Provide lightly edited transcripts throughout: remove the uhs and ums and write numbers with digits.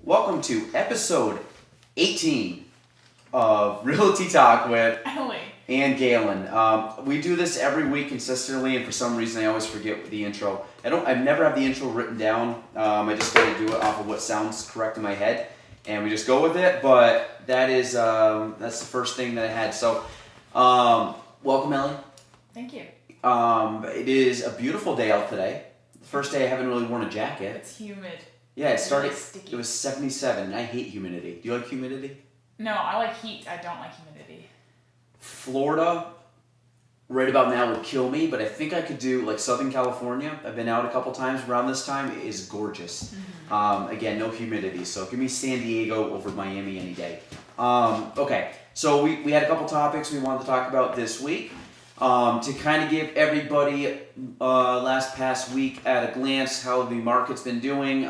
Welcome to episode 18 of Realty Talk with Emily. Ann Galen. We do this every week consistently, and for some reason I always forget the intro. I never have the intro written down. I just kind of do it off of what sounds correct in my head, and we just go with it. But that's the first thing that I had. So, welcome, Ellie. Thank you. It is a beautiful day out today. The first day I haven't really worn a jacket. It's humid. Yeah, it started. Really sticky. It was 77, and I hate humidity. Do you like humidity? No, I like heat. I don't like humidity. Florida, right about now, would kill me, but I think I could do like Southern California. I've been out a couple times around this time. It is gorgeous. Mm-hmm. Again, no humidity, so give me San Diego over Miami any day. Okay, so we had a couple topics we wanted to talk about this week. To kind of give everybody past week at a glance how the market's been doing.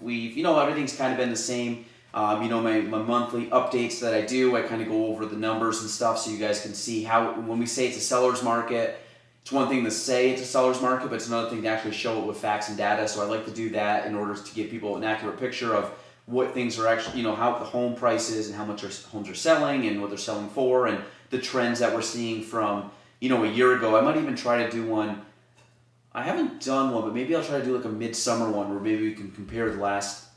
We've everything's kind of been the same. My monthly updates that I do, I kind of go over the numbers and stuff so you guys can see how, when we say it's a seller's market, it's one thing to say it's a seller's market, but it's another thing to actually show it with facts and data. So I like to do that in order to give people an accurate picture of what things are actually, how the home prices and how much homes are selling and what they're selling for and the trends that we're seeing from, a year ago. I might even try to do one. I haven't done one, but maybe I'll try to do like a midsummer one where maybe we can compare the last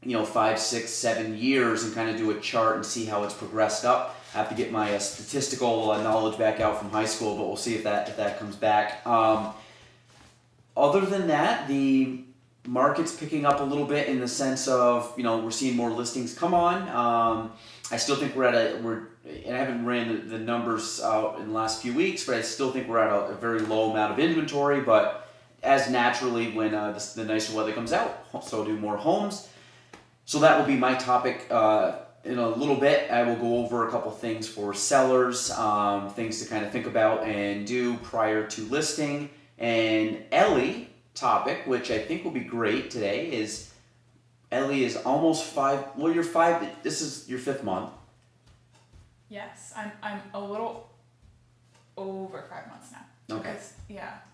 5, 6, 7 years and kind of do a chart and see how it's progressed up. I have to get my statistical knowledge back out from high school, but we'll see if that comes back. Other than that, the market's picking up a little bit in the sense of, we're seeing more listings come on. I still think and I haven't ran the numbers out in the last few weeks, but I still think we're at a very low amount of inventory, but as naturally when the nicer weather comes out, so do more homes. So that will be my topic in a little bit. I will go over a couple things for sellers, things to kind of think about and do prior to listing. And Ellie topic, which I think will be great today, is Ellie is almost 5. Well, you're 5. This is your 5th month. Yes, I'm a little over 5 months now. Okay. Because,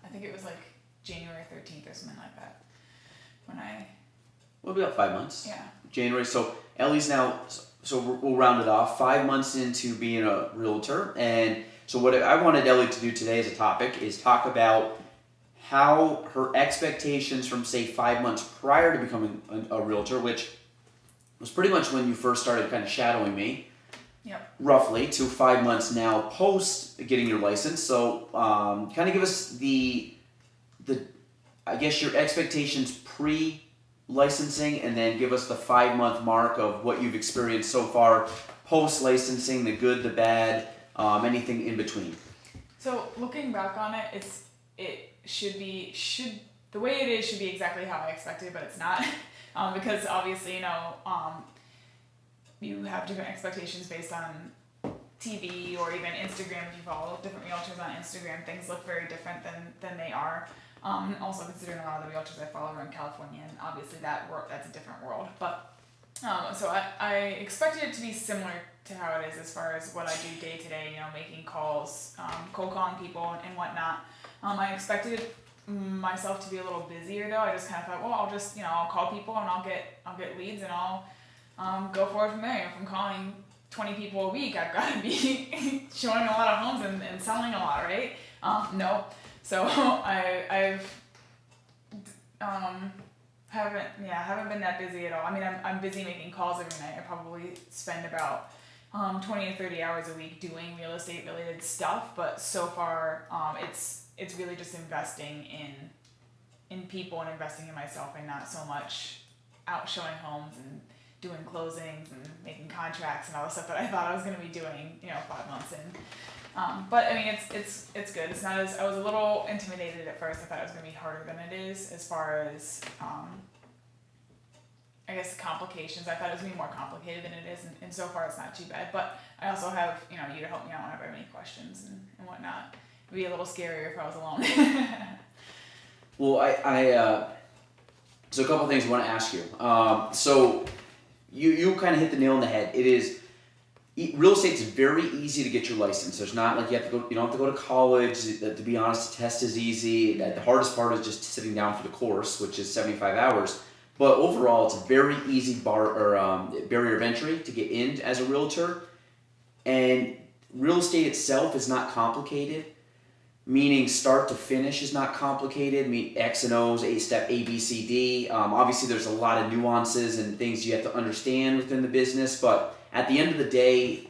I think it was like January 13th or something like that when I. We'll be about 5 months. Yeah. January. So Ellie's now. So we'll round it off. 5 months into being a realtor, and so what I wanted Ellie to do today as a topic is talk about how her expectations from, say, 5 months prior to becoming a realtor, which was pretty much when you first started kind of shadowing me, roughly, to 5 months now post getting your license. So kind of give us the I guess your expectations pre-licensing, and then give us the 5 month mark of what you've experienced so far post-licensing, the good, the bad, anything in between. So looking back on it, the way it is should be exactly how I expected, but it's not. Because obviously, you have different expectations based on TV or even Instagram. If you follow different realtors on Instagram, things look very different than they are. Also considering a lot of the realtors I follow are in California, and obviously that's a different world. But so I expected it to be similar to how it is as far as what I do day to day, making calls, cold calling people and whatnot. I expected myself to be a little busier though. I just kind of thought, well, I'll just, I'll call people and I'll get leads and I'll go forward from there. If I'm calling 20 people a week, I've got to be showing a lot of homes and selling a lot, right? No. So I've haven't been that busy at all. I mean, I'm busy making calls every night. I probably spend about 20 to 30 hours a week doing real estate related stuff, but so far it's really just investing in people and investing in myself, and not so much out showing homes and doing closings and making contracts and all the stuff that I thought I was going to be doing 5 months in. But I mean, it's good. It's not as, I was a little intimidated at first. I thought it was going to be harder than it is as far as, I guess, complications. I thought it was going to be more complicated than it is, and so far it's not too bad. But I also have, you to help me out whenever I have any questions and whatnot. It'd be a little scarier if I was alone. Well, so a couple things I want to ask you. So you kind of hit the nail on the head. It is, real estate's very easy to get your license. There's not like you don't have to go to college. To be honest, the test is easy. The hardest part is just sitting down for the course, which is 75 hours. But overall, it's a very easy barrier of entry to get in as a realtor. And real estate itself is not complicated, meaning start to finish is not complicated. X and O's, 8-step A, B, C, D. Obviously, there's a lot of nuances and things you have to understand within the business. But at the end of the day,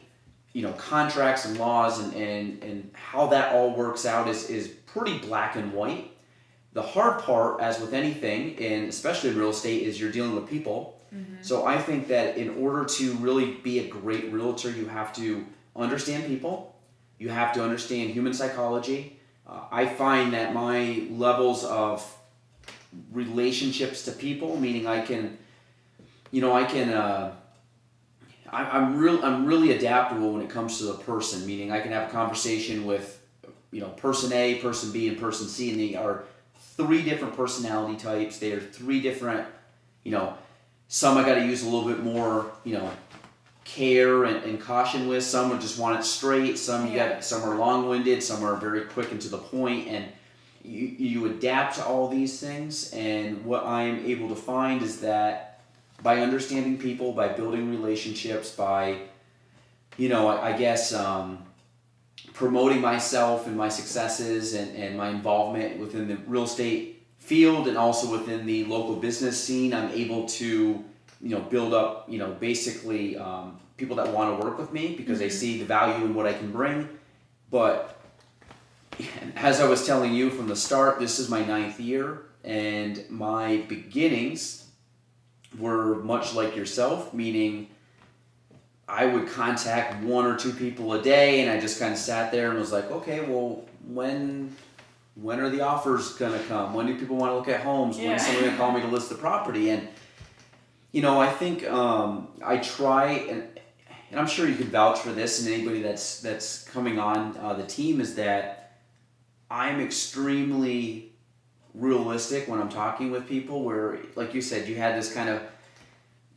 contracts and laws and how that all works out is pretty black and white. The hard part, as with anything, and especially in real estate, is you're dealing with people. Mm-hmm. So I think that in order to really be a great realtor, you have to understand people. You have to understand human psychology. I find that my levels of relationships to people, meaning I'm really adaptable when it comes to the person, meaning I can have a conversation with, person A, person B, and person C, and they are 3 different personality types. They are 3 different, some I got to use a little bit more, care and caution with. Some would just want it straight. Some are long-winded. Some are very quick and to the point. And you adapt to all these things. And what I am able to find is that by understanding people, by building relationships, by, promoting myself and my successes and my involvement within the real estate field and also within the local business scene, I'm able to, build up, basically people that want to work with me because they see the value in what I can bring. But as I was telling you from the start, this is my 9th year, and my beginnings were much like yourself, meaning I would contact 1 or 2 people a day, and I just kind of sat there and was like, okay, well, when are the offers gonna come? When do people want to look at homes? When is somebody gonna call me to list the property? And I think I try, and I'm sure you can vouch for this, and anybody that's coming on the team, is that I'm extremely realistic when I'm talking with people. Where, like you said, you had this kind of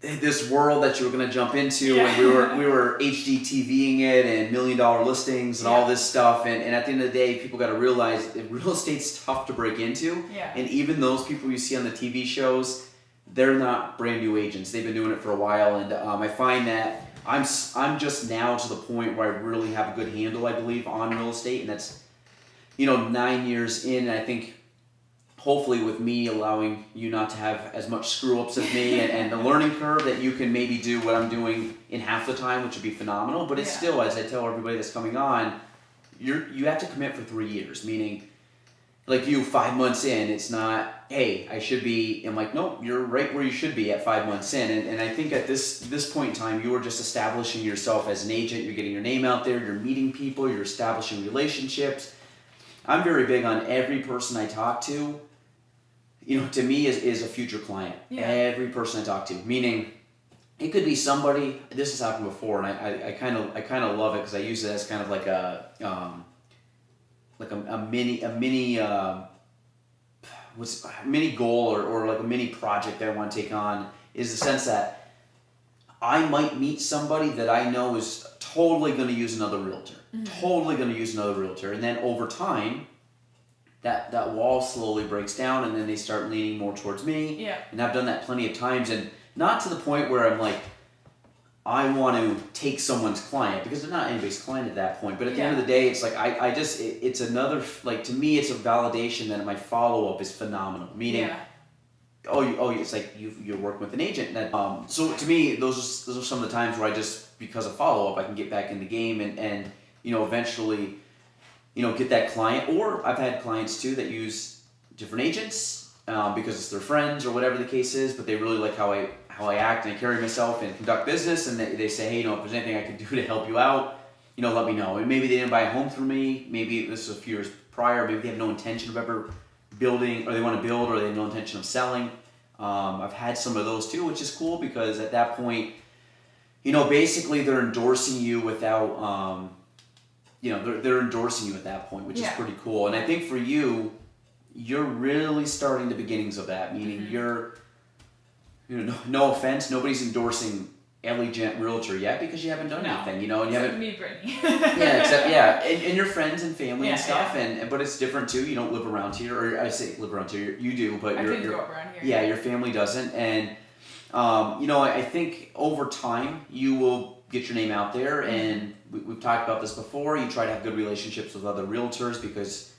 this world that you were going to jump into, and we were HD TVing it and $1 million listings and all this stuff. And at the end of the day, people got to realize that real estate's tough to break into. Yeah. And even those people you see on the TV shows, they're not brand new agents. They've been doing it for a while. And I find that I'm just now to the point where I really have a good handle, I believe, on real estate. And that's, 9 years in. And I think hopefully with me allowing you not to have as much screw-ups as me and the learning curve, that you can maybe do what I'm doing in half the time, which would be phenomenal. But it's still, as I tell everybody that's coming on, you have to commit for 3 years, meaning like you 5 months in, it's not, hey, I should be, I'm like, nope, you're right where you should be at 5 months in. And I think at this point in time, you are just establishing yourself as an agent. You're getting your name out there, you're meeting people, you're establishing relationships. I'm very big on every person I talk to, to me is a future client. Yeah. Every person I talk to, meaning it could be somebody. This has happened before, and I kind of love it because I use it as kind of like a mini goal or like a mini project that I want to take on. Is the sense that I might meet somebody that I know is totally going to use another realtor, and then over time, that wall slowly breaks down, and then they start leaning more towards me. Yeah. And I've done that plenty of times, and not to the point where I'm like, I want to take someone's client, because they're not anybody's client at that point. But at the end of the day, it's like it's another, like, to me, it's a validation that my follow up is phenomenal. Meaning, it's like you're working with an agent. That so to me, those are some of the times where I just, because of follow up, I can get back in the game and eventually, get that client. Or I've had clients too that use different agents because it's their friends or whatever the case is, but they really like how I act and I carry myself and conduct business, and they say, hey, if there's anything I can do to help you out, let me know. And maybe they didn't buy a home through me. Maybe this was a few years prior. Maybe they have no intention of ever building, or they want to build, or they have no intention of selling. I've had some of those too, which is cool, because at that point, basically they're endorsing you without, they're endorsing you at that point, which is pretty cool. And I think for you, you're really starting the beginnings of that, meaning you're, no offense, nobody's endorsing Ellie Gent realtor yet because you haven't done No. anything, you know, and you Except haven't. me, Brittany. And your friends and family and Yeah, stuff, yeah. and but it's different too. You don't live around here, or I say live around here. You do, but I your couldn't grow up around here. yeah, your family doesn't, and you know, I think over time you will get your name out there, and we've talked about this before. You try to have good relationships with other realtors because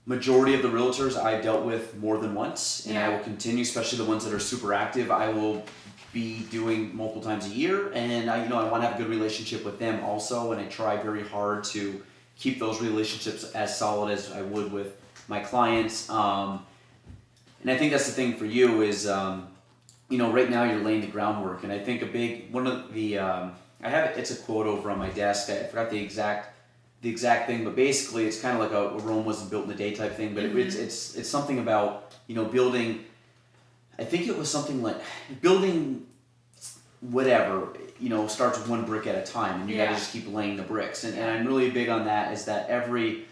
majority of the realtors I've dealt with more than once, and I will continue, especially the ones that are super active. I will be doing multiple times a year, and I want to have a good relationship with them also, and I try very hard to keep those relationships as solid as I would with my clients. And I think that's the thing for you is, right now you're laying the groundwork, and I think one of the it's a quote over on my desk. I forgot the exact thing, but basically it's kind of like a Rome wasn't built in a day type thing, but it's something about building. I think it was something like building whatever, starts with one brick at a time, and you gotta just keep laying the bricks. And I'm really big on that, is that every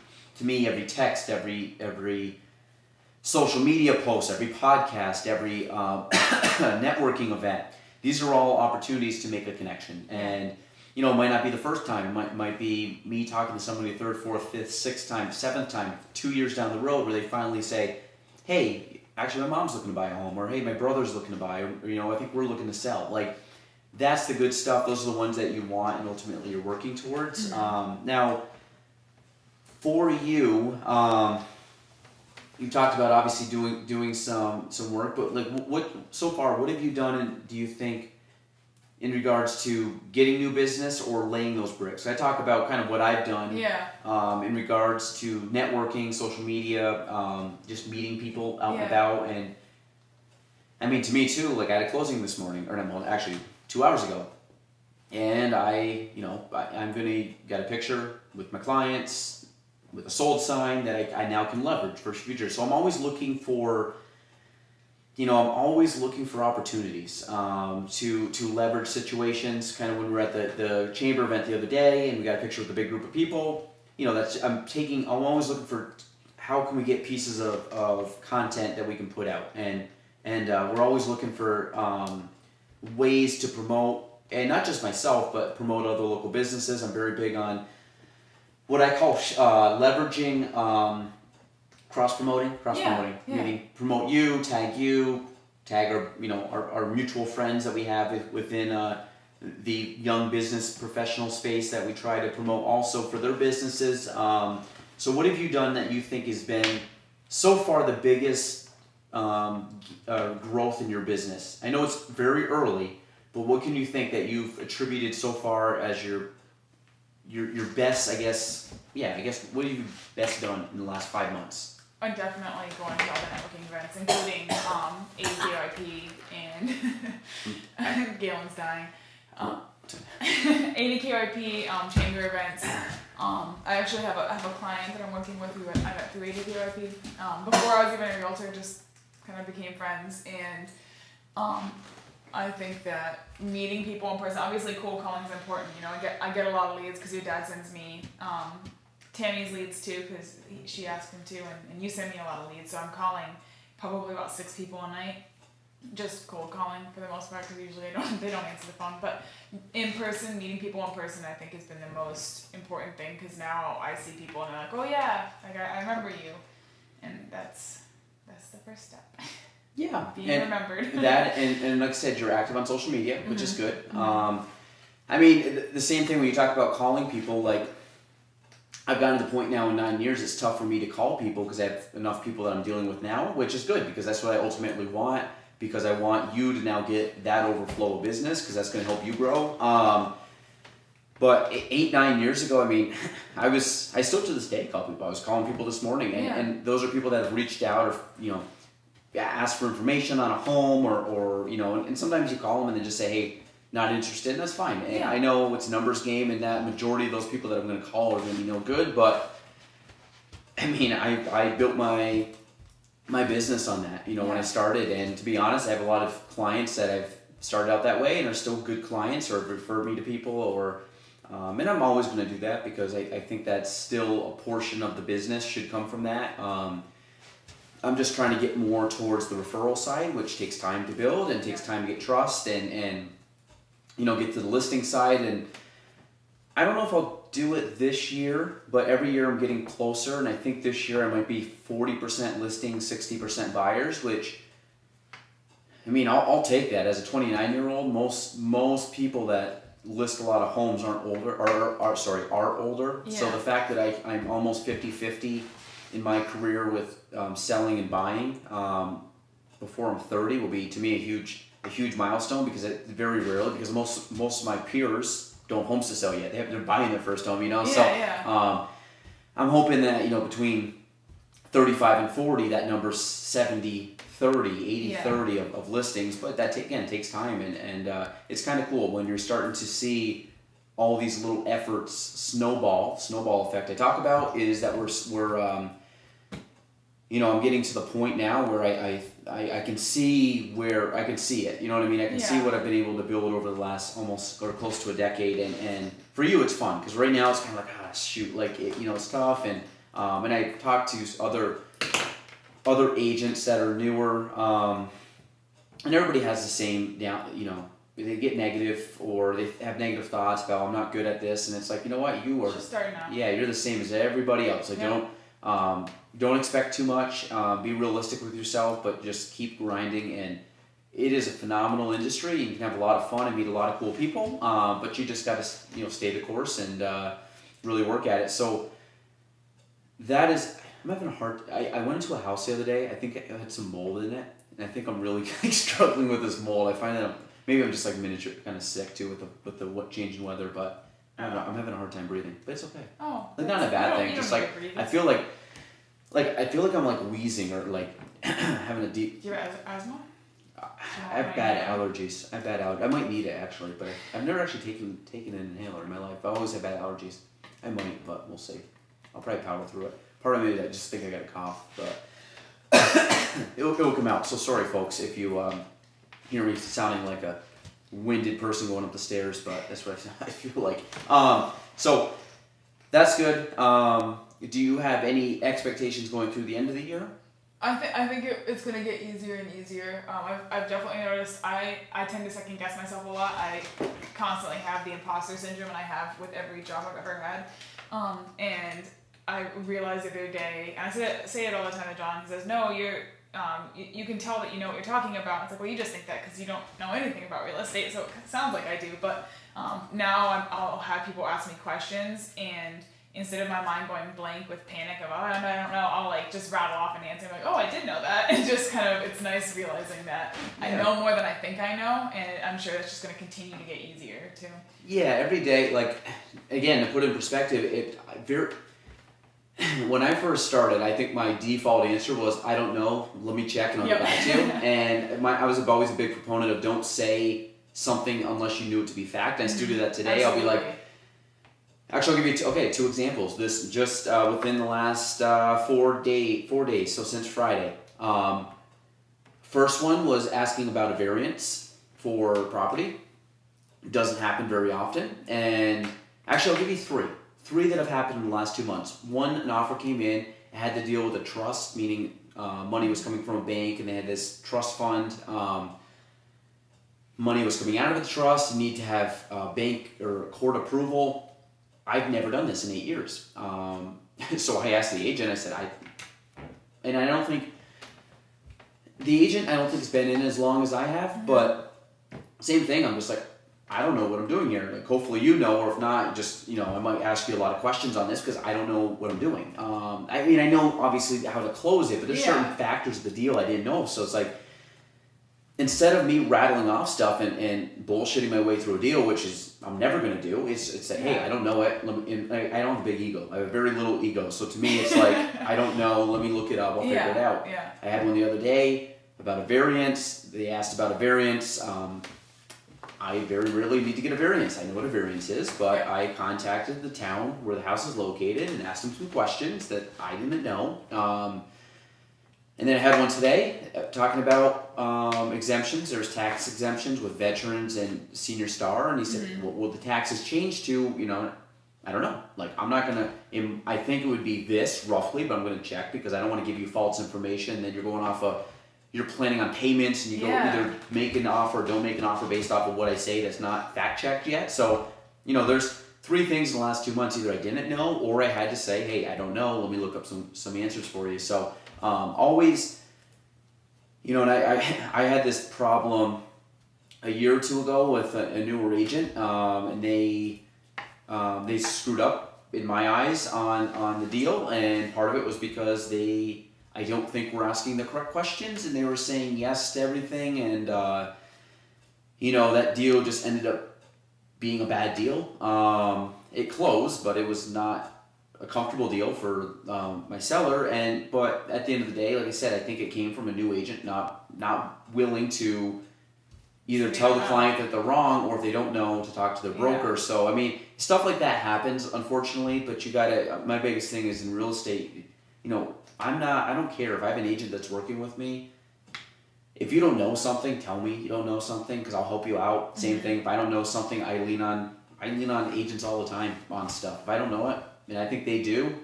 text, every social media post, every podcast, every networking event, these are all opportunities to make a connection. And it might not be the first time. It might be me talking to somebody the third, fourth, fifth, sixth time, seventh time, 2 years down the road, where they finally say, hey, actually my mom's looking to buy a home, or hey, my brother's looking to buy, or I think we're looking to sell. Like, that's the good stuff. Those are the ones that you want and ultimately you're working towards. Now, for you, you talked about obviously doing some work, but like what so far, what have you done, and do you think in regards to getting new business or laying those bricks? I talk about kind of what I've done in regards to networking, social media, just meeting people out and about. And I mean, to me too, like I had a closing this morning, or no, actually 2 hours ago. And I'm gonna get a picture with my clients with a sold sign that I now can leverage for future. So I'm always looking for opportunities to leverage situations. Kind of when we were at the chamber event the other day, and we got a picture with a big group of people. I'm always looking for how can we get pieces of content that we can put out, and we're always looking for ways to promote, and not just myself, but promote other local businesses. I'm very big on what I call leveraging. Cross-promoting, meaning promote you, tag our mutual friends that we have within the young business professional space that we try to promote also for their businesses. So what have you done that you think has been so far the biggest growth in your business? I know it's very early, but what can you think that you've attributed so far as your best, I guess, what have you best done in the last 5 months? I'm definitely going to all the networking events, including ADKYP and Galen's dying. ADKYP, chamber events. I actually have a client that I'm working with who I met through ADKYP. Before I was even a realtor, just kind of became friends, and I think that meeting people in person, obviously cold calling is important. I get a lot of leads because your dad sends me Tammy's leads too, because she asked him to, and you send me a lot of leads, so I'm calling probably about 6 people a night, just cold calling for the most part, because usually they don't answer the phone. But in person, meeting people in person, I think has been the most important thing, because now I see people and they're like, oh yeah, like I remember you, and that's the first step. Yeah, being remembered. That and like I said, you're active on social media, which is good. I mean, the same thing when you talk about calling people, like, I've gotten to the point now in 9 years, it's tough for me to call people because I have enough people that I'm dealing with now, which is good because that's what I ultimately want, because I want you to now get that overflow of business, because that's going to help you grow. But 8-9 years ago, I mean, I still to this day call people. I was calling people this morning, and those are people that have reached out or, asked for information on a home or and sometimes you call them and they just say, hey, not interested, and that's fine. And I know it's a numbers game, and that majority of those people that I'm going to call are going to be no good, but I mean, I built my business on that, when I started, and to be honest, I have a lot of clients that I've started out that way and are still good clients or have referred me to people, or and I'm always going to do that because I think that's still a portion of the business should come from that. I'm just trying to get more towards the referral side, which takes time to build and takes time to get trust, and get to the listing side. And I don't know if I'll do it this year, but every year I'm getting closer, and I think this year I might be 40% listings, 60% buyers, which, I mean, I'll take that. As a 29-year-old, most people that list a lot of homes aren't older, are older. Yeah. So the fact that I'm almost 50-50 in my career with selling and buying before I'm 30 will be, to me, a huge milestone, because it very rarely, because most of my peers don't homes to sell yet. They're buying their first home, Yeah. I'm hoping that, between 35 and 40, that number's 70, 30, 80, 30 of listings. But that, again, takes time. And it's kind of cool when you're starting to see all these little efforts snowball effect I talk about, is that we're I'm getting to the point now where I can see it. You know what I mean? I can see what I've been able to build over the last almost or close to a decade. And for you, it's fun, because right now it's kind of like, shoot, like it's tough. And I talked to other agents that are newer, and everybody has the same they get negative, or they have negative thoughts about, I'm not good at this, and it's like, you know what, you are just starting out. Yeah, you're the same as everybody else. Like, don't expect too much. Be realistic with yourself, but just keep grinding. And it is a phenomenal industry. You can have a lot of fun and meet a lot of cool people, but you just got to stay the course and really work at it. So that is, I'm having a hard. I went into a house the other day. I think I had some mold in it, and I think I'm really struggling with this mold. I find that maybe I'm just like miniature kind of sick too with the changing weather, but I'm having a hard time breathing. But it's okay. Oh, like, not a bad thing. Just like I feel like I'm like wheezing, or like having a deep. Do you have asthma? I have bad allergies. I might need it actually, but I've never actually taken an inhaler in my life. I always have bad allergies. I might, but we'll see. I'll probably power through it. Part of me, I just think I got a cough, but it'll come out. So sorry, folks, if you hear me sounding like a winded person going up the stairs, but that's what I feel like. So that's good. Do you have any expectations going through the end of the year? I think it's gonna get easier and easier. I've definitely noticed I tend to second guess myself a lot. I constantly have the imposter syndrome, and I have with every job I've ever had. And I realized the other day, and I say it all the time to John. He says, "No, you can tell that you know what you're talking about." It's like, well, you just think that because you don't know anything about real estate. So it sounds like I do, but now I'll have people ask me questions, and instead of my mind going blank with panic of, I don't know, I'll like just rattle off an answer. I'm like, oh, I did know that. And just kind of, it's nice realizing that I know more than I think I know. And I'm sure it's just going to continue to get easier too. Yeah, every day, like, again, to put it in perspective, when I first started, I think my default answer was, I don't know, let me check and I'll get back to you. And I was always a big proponent of don't say something unless you knew it to be fact. I still do that today. Absolutely. I'll be like, actually, I'll give you two examples. This just within the last 4 days, so since Friday. First one was asking about a variance for property. It doesn't happen very often. And actually, I'll give you three that have happened in the last 2 months. One, an offer came in, it had to deal with a trust, meaning money was coming from a bank, and they had this trust fund. Money was coming out of the trust. You need to have bank or court approval. I've never done this in 8 years. So I asked the agent, I said, I don't think has been in as long as I have, but same thing, I'm just like, I don't know what I'm doing here. Like, hopefully you know, or if not, just, I might ask you a lot of questions on this because I don't know what I'm doing. I know obviously how to close it, but there's certain factors of the deal I didn't know. So it's like, instead of me rattling off stuff and bullshitting my way through a deal, which is I'm never going to do, it's that, hey, I don't know it. I don't have a big ego. I have a very little ego. So to me, it's like, I don't know. Let me look it up. I'll figure it out. Yeah. I had one the other day about a variance. They asked about a variance. I very rarely need to get a variance. I know what a variance is, but I contacted the town where the house is located and asked them some questions that I didn't know. And then I had one today talking about exemptions. There's tax exemptions with veterans and senior star. And he said, well, will the taxes change to, I don't know. Like, I'm not going to, I think it would be this roughly, but I'm going to check because I don't want to give you false information. Then you're going off you're planning on payments and you go Yeah. either make an offer or don't make an offer based off of what I say that's not fact checked yet. So, there's 3 things in the last 2 months. Either I didn't know or I had to say, hey, I don't know. Let me look up some answers for you. So, always, and I had this problem a year or 2 ago with a newer agent, and they screwed up in my eyes on the deal, and part of it was because I don't think were asking the correct questions, and they were saying yes to everything, and that deal just ended up being a bad deal. It closed, but it was not a comfortable deal for my seller, but at the end of the day, like I said, I think it came from a new agent not willing to either tell the client that they're wrong, or if they don't know, to talk to their broker. Yeah. So, stuff like that happens, unfortunately, but you gotta, my biggest thing is in real estate, I don't care if I have an agent that's working with me. If you don't know something, tell me you don't know something, because I'll help you out. Same thing, if I don't know something, I lean on agents all the time on stuff. If I don't know it, and I think they do,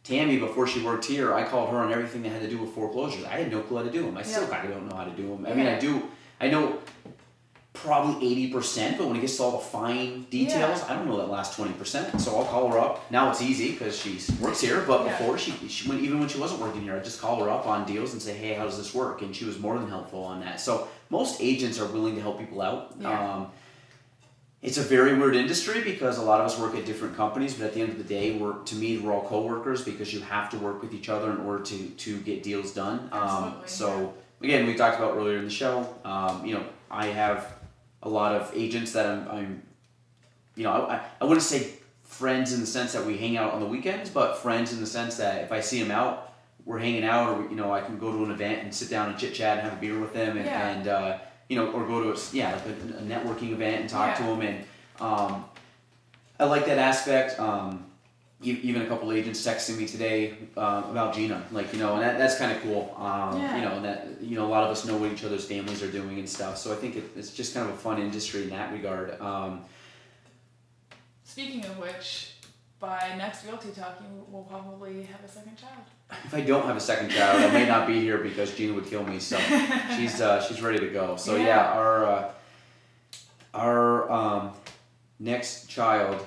Tammy, before she worked here, I called her on everything that had to do with foreclosures. I had no clue how to do them. I still kind of don't know how to do them. I know probably 80%, but when it gets to all the fine details, I don't know that last 20%. So I'll call her up. Now it's easy because she works here, but before she even when she wasn't working here, I'd just call her up on deals and say, hey, how does this work? And she was more than helpful on that. So most agents are willing to help people out. Yeah. It's a very weird industry because a lot of us work at different companies, but at the end of the day, we're all co-workers, because you have to work with each other in order to get deals done. Absolutely, Again, we talked about earlier in the show, I have a lot of agents that I wouldn't say friends in the sense that we hang out on the weekends, but friends in the sense that if I see them out, we're hanging out, or I can go to an event and sit down and chit chat and have a beer with them, and or go to a networking event and talk to them, and I like that aspect. Even a couple agents texting me today about Gina, and that's kind of cool. And that a lot of us know what each other's families are doing and stuff. So I think it's just kind of a fun industry in that regard. Speaking of which, by next Realty Talk, you will probably have a second child. If I don't have a second child, I may not be here because Gina would kill me. So she's ready to go. So our next child,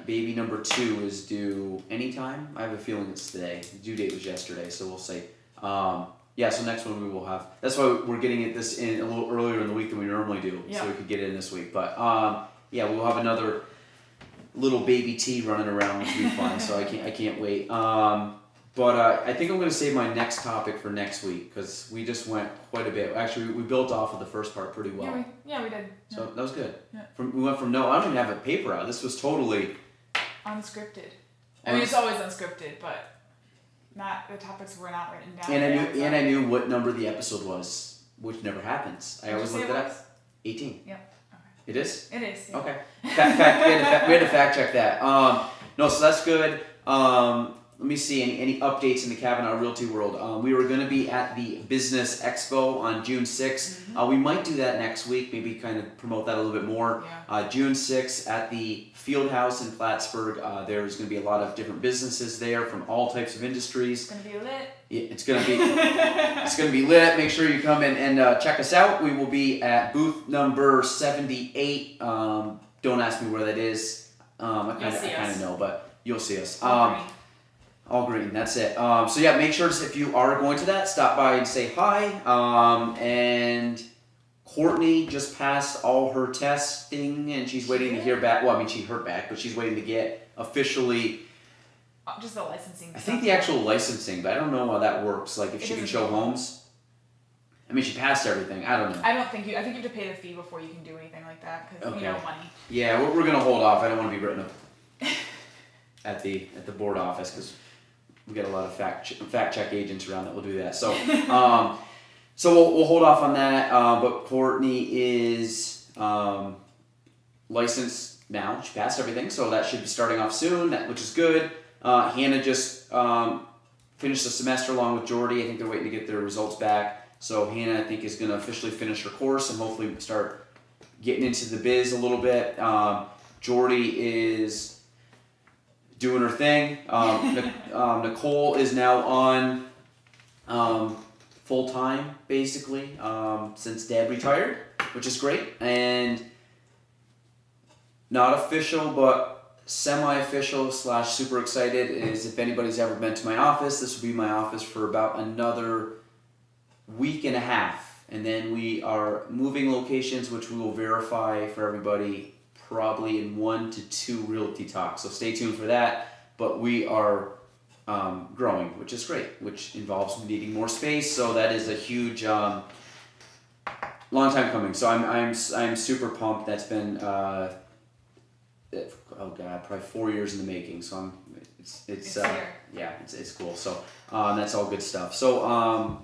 baby number 2, is due anytime. I have a feeling it's today. The due date was yesterday, so we'll see. So next one we will have. That's why we're getting this in a little earlier in the week than we normally do, so we could get it in this week. But we'll have another little baby T running around, which will be fun. So I can't wait. But I think I'm going to save my next topic for next week, because we just went quite a bit. Actually, we built off of the first part pretty well. We did. So that was good. Yeah. We went from I don't even have a paper out. This was totally unscripted. It's always unscripted, but the topics were not written down. And I knew what number the episode was, which never happens. I always looked it up. 18. Yep. Okay. It is? It is. Yeah. Okay. We had to fact check that. So that's good. Let me see any updates in the Kavanaugh Realty world. We were going to be at the Business Expo on June 6th. We might do that next week, maybe kind of promote that a little bit more. Yeah. June 6th at the Field House in Plattsburgh. There's going to be a lot of different businesses there from all types of industries. It's going to be lit. It's going to be lit. Make sure you come in and check us out. We will be at booth number 78. Don't ask me where that is. I kind of know, but you'll see us. All green, that's it. Make sure if you are going to that, stop by and say hi. And Courtney just passed all her testing, and she's waiting to hear back. Well, she heard back, but she's waiting to get officially. Just the licensing. I think the actual licensing, but I don't know how that works. Like if she can show homes. She passed everything. I don't know. I think you have to pay the fee before you can do anything like that, because money. Yeah, we're gonna hold off. I don't want to be written up at the board office, because we got a lot of fact check agents around that will do that. So we'll hold off on that. But Courtney is licensed now. She passed everything, so that should be starting off soon, which is good. Hannah just finished the semester along with Jordy. I think they're waiting to get their results back. So Hannah, I think, is going to officially finish her course and hopefully start getting into the biz a little bit. Jordy is doing her thing. Nicole is now on full time basically since Dad retired, which is great. And not official, but semi-official / super excited is if anybody's ever been to my office, this will be my office for about another week and a half. And then we are moving locations, which we will verify for everybody probably in 1 to 2 Realty Talks. So stay tuned for that. But we are growing, which is great, which involves needing more space. So that is a huge, long time coming. So I'm super pumped. That's been probably 4 years in the making. So it's here. it's cool. So that's all good stuff. So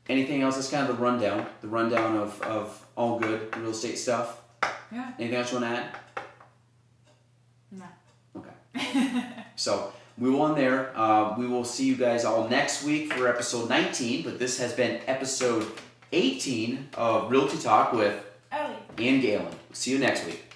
anything else? That's kind of the rundown of all good real estate stuff. Yeah. Anything else you want to add? No. Okay. So we will end there. We will see you guys all next week for episode 19. But this has been episode 18 of Realty Talk with Ellie. Ian Galen. See you next week.